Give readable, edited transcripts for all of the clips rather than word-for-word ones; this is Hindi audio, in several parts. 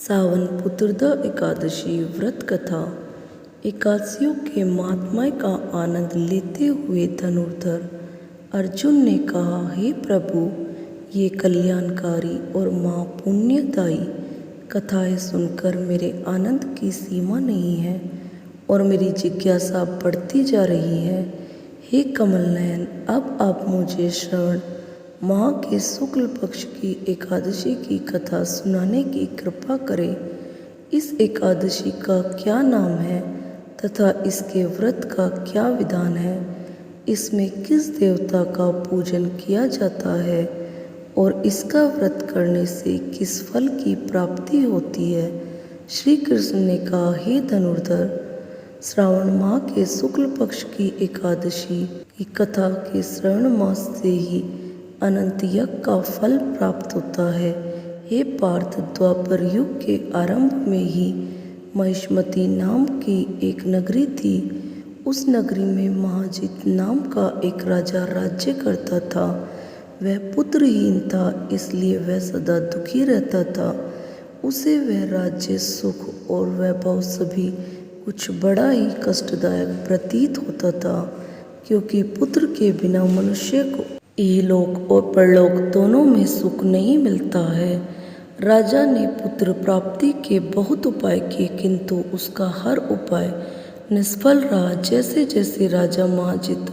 सावन पुत्रदा एकादशी व्रत कथा। एकादशियों के महात्म्य का आनंद लेते हुए धनुर्धर अर्जुन ने कहा, हे प्रभु, ये कल्याणकारी और महापुण्यदायी कथाएं सुनकर मेरे आनंद की सीमा नहीं है और मेरी जिज्ञासा बढ़ती जा रही है। हे कमल नयन, अब आप मुझे श्रावण माह के शुक्ल पक्ष की एकादशी की कथा सुनाने की कृपा करें। इस एकादशी का क्या नाम है तथा इसके व्रत का क्या विधान है? इसमें किस देवता का पूजन किया जाता है और इसका व्रत करने से किस फल की प्राप्ति होती है? श्री कृष्ण ने कहा, हे धनुर्धर, श्रावण माह के शुक्ल पक्ष की एकादशी की कथा के श्रवण मास से ही अनंत यज्ञ का फल प्राप्त होता है। हे पार्थ, द्वापर युग के आरंभ में ही महिष्मती नाम की एक नगरी थी। उस नगरी में महाजित नाम का एक राजा राज्य करता था। वह पुत्रहीन था, इसलिए वह सदा दुखी रहता था। उसे वह राज्य, सुख और वैभव सभी कुछ बड़ा ही कष्टदायक प्रतीत होता था, क्योंकि पुत्र के बिना मनुष्य को इहलोक और परलोक दोनों में सुख नहीं मिलता है। राजा ने पुत्र प्राप्ति के बहुत उपाय किए, किंतु उसका हर उपाय निष्फल रहा। जैसे जैसे राजा महाजित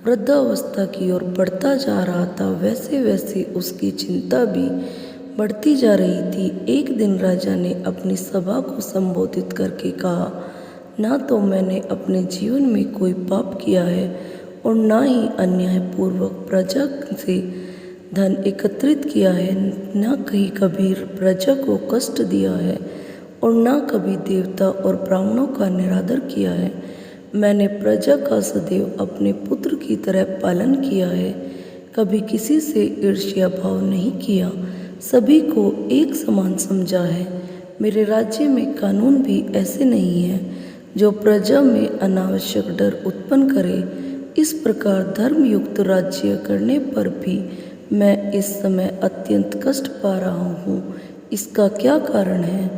वृद्धावस्था की ओर बढ़ता जा रहा था, वैसे वैसे उसकी चिंता भी बढ़ती जा रही थी। एक दिन राजा ने अपनी सभा को संबोधित करके कहा, ना तो मैंने अपने जीवन में कोई पाप किया है और ना ही अन्यायपूर्वक प्रजा से धन एकत्रित किया है, ना कहीं कभी प्रजा को कष्ट दिया है और ना कभी देवता और ब्राह्मणों का निरादर किया है। मैंने प्रजा का सदैव अपने पुत्र की तरह पालन किया है, कभी किसी से ईर्ष्या भाव नहीं किया, सभी को एक समान समझा है। मेरे राज्य में कानून भी ऐसे नहीं है जो प्रजा में अनावश्यक डर उत्पन्न करे। इस प्रकार धर्मयुक्त राज्य करने पर भी मैं इस समय अत्यंत कष्ट पा रहा हूँ। इसका क्या कारण है?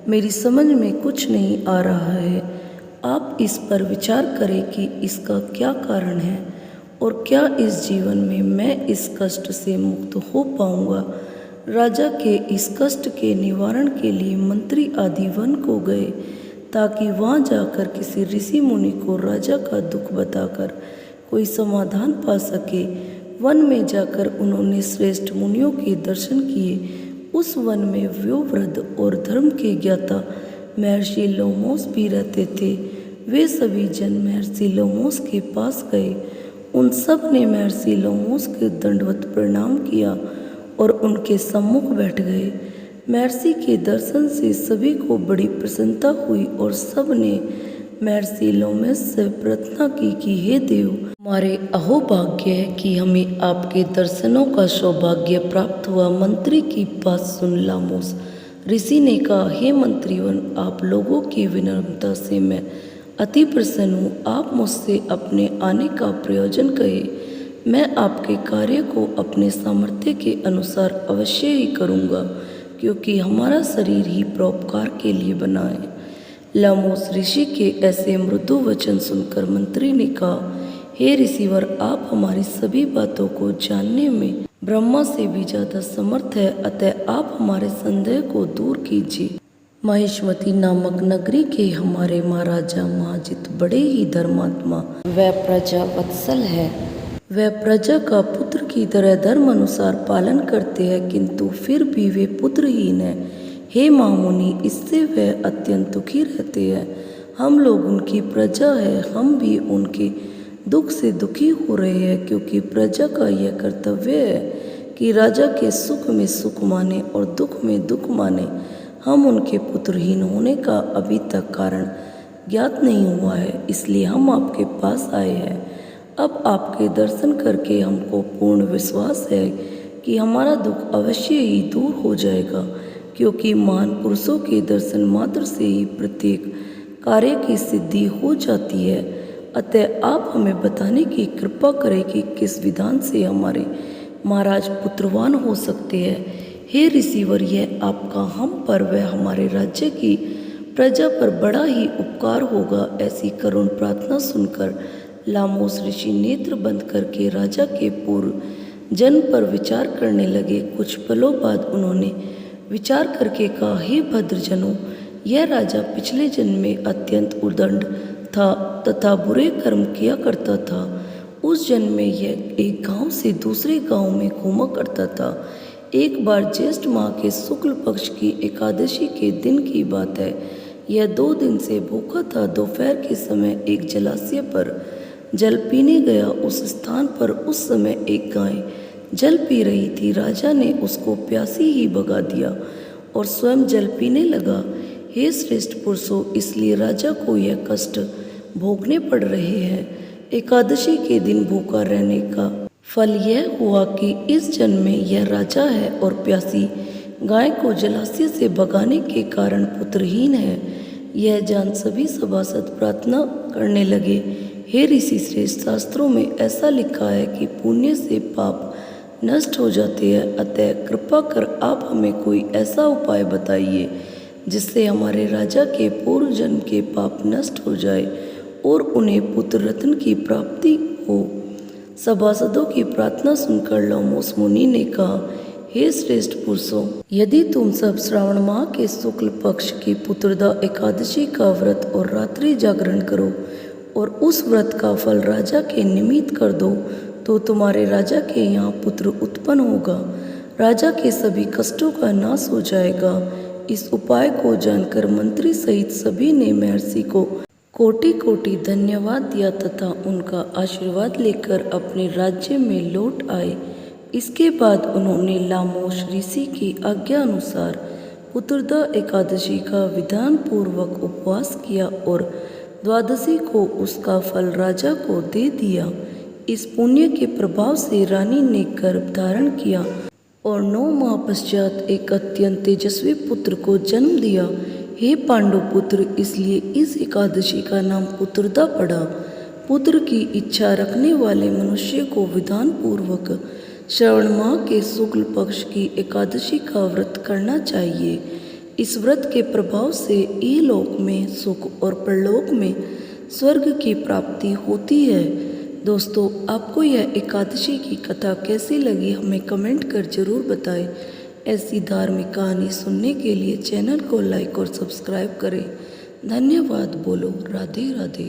मेरी समझ में कुछ नहीं आ रहा है। आप इस पर विचार करें कि इसका क्या कारण है और क्या इस जीवन में मैं इस कष्ट से मुक्त हो पाऊँगा। राजा के इस कष्ट के निवारण के लिए मंत्री आदि वन को गए, ताकि वहाँ जाकर किसी ऋषि मुनि को राजा का दुख बताकर कोई समाधान पा सके। वन में जाकर उन्होंने श्रेष्ठ मुनियों के दर्शन किए। उस वन में व्योवृद्ध और धर्म के ज्ञाता महर्षि लोमोस भी रहते थे। वे सभी जन महर्षि लोमोस के पास गए। उन सब ने महर्षि लोमोस के दंडवत प्रणाम किया और उनके सम्मुख बैठ गए। महर्षि के दर्शन से सभी को बड़ी प्रसन्नता हुई और सब ने महर्षि लोमस से प्रार्थना की कि हे देव, हमारे अहोभाग्य है कि हमें आपके दर्शनों का सौभाग्य प्राप्त हुआ। मंत्री की बात सुन लोमस ऋषि ने कहा, हे मंत्रीवन, आप लोगों की विनम्रता से मैं अति प्रसन्न हूँ। आप मुझसे अपने आने का प्रयोजन कहे। मैं आपके कार्य को अपने सामर्थ्य के अनुसार अवश्य ही करूँगा, क्योंकि हमारा शरीर ही परोपकार के लिए बना है। लोमस ऋषि के ऐसे मृदु वचन सुनकर मंत्री ने कहा, हे ऋषिवर, आप हमारी सभी बातों को जानने में ब्रह्मा से भी ज्यादा समर्थ है, अतः आप हमारे संदेह को दूर कीजिए। महिष्मती नामक नगरी के हमारे महाराजा महाजित बड़े ही धर्मात्मा व प्रजा वत्सल है। वह प्रजा का पुत्र की तरह धर्म अनुसार पालन करते हैं, किंतु फिर भी वे पुत्रहीन है। हे महामुनि, इससे वह अत्यंत दुखी रहते हैं। हम लोग उनकी प्रजा है, हम भी उनके दुख से दुखी हो रहे हैं, क्योंकि प्रजा का यह कर्तव्य है कि राजा के सुख में सुख माने और दुख में दुख माने। हम उनके पुत्रहीन होने का अभी तक कारण ज्ञात नहीं हुआ है, इसलिए हम आपके पास आए हैं। अब आपके दर्शन करके हमको पूर्ण विश्वास है कि हमारा दुख अवश्य ही दूर हो जाएगा, क्योंकि महान पुरुषों के दर्शन मात्र से ही प्रत्येक कार्य की सिद्धि हो जाती है। अतः आप हमें बताने की कृपा करें कि किस विधान से हमारे महाराज पुत्रवान हो सकते हैं। हे ऋषिवर, यह आपका हम पर व हमारे राज्य की प्रजा पर बड़ा ही उपकार होगा। ऐसी करुण प्रार्थना सुनकर लामोस ऋषि नेत्र बंद करके राजा के पूर्व जन्म पर विचार करने लगे। कुछ पलों बाद उन्होंने विचार करके कहा, हे भद्रजनों, यह राजा पिछले जन्म में अत्यंत उद्दंड था तथा बुरे कर्म किया करता था। उस जन्म में यह एक गांव से दूसरे गांव में घूमा करता था। एक बार ज्येष्ठ माह के शुक्ल पक्ष की एकादशी के दिन की बात है। यह 2 दिन से भूखा था। दोपहर के समय एक जलाशय पर जल पीने गया। उस स्थान पर उस समय एक गाय जल पी रही थी। राजा ने उसको प्यासी ही भगा दिया और स्वयं जल पीने लगा। हे श्रेष्ठ पुरुषों, इसलिए राजा को यह कष्ट भोगने पड़ रहे हैं। एकादशी के दिन भूखा रहने का फल यह हुआ कि इस जन्म में यह राजा है और प्यासी गाय को जलाशय से भगाने के कारण पुत्रहीन है। यह जान सभी सभासद प्रार्थना करने लगे, हे ऋषि श्रेष्ठ, शास्त्रों में ऐसा लिखा है कि पुण्य से पाप नष्ट हो जाते हैं। अतः कृपा कर आप हमें कोई ऐसा उपाय बताइए जिससे हमारे राजा के पूर्व जन्म के पाप नष्ट हो जाए और उन्हें पुत्र रत्न की प्राप्ति हो। सभासदों की प्रार्थना सुनकर लामोस मुनि ने कहा, हे श्रेष्ठ पुरुषों, यदि तुम सब श्रावण माह के शुक्ल पक्ष की पुत्रदा एकादशी का व्रत और रात्रि जागरण करो और उस व्रत का फल राजा के निमित्त कर दो तो तुम्हारे राजा के यहाँ पुत्र उत्पन्न होगा। राजा के सभी कष्टों का नाश हो जाएगा। इस उपाय को जानकर मंत्री सहित सभी ने महर्षि को कोटि कोटि धन्यवाद दिया तथा उनका आशीर्वाद लेकर अपने राज्य में लौट आए। इसके बाद उन्होंने लामोस ऋषि की आज्ञा अनुसार पुत्रदा एकादशी का विधान पूर्वक उपवास किया और द्वादशी को उसका फल राजा को दे दिया। इस पुण्य के प्रभाव से रानी ने गर्भ धारण किया और 9 माह पश्चात एक अत्यंत तेजस्वी पुत्र को जन्म दिया। हे पांडु पुत्र, इसलिए इस एकादशी का नाम पुत्रदा पड़ा। पुत्र की इच्छा रखने वाले मनुष्य को विधान पूर्वक श्रवण माह के शुक्ल पक्ष की एकादशी का व्रत करना चाहिए। इस व्रत के प्रभाव से इहलोक में सुख और परलोक में स्वर्ग की प्राप्ति होती है। दोस्तों, आपको यह एकादशी की कथा कैसी लगी हमें कमेंट कर जरूर बताएं। ऐसी धार्मिक कहानी सुनने के लिए चैनल को लाइक और सब्सक्राइब करें। धन्यवाद। बोलो राधे राधे।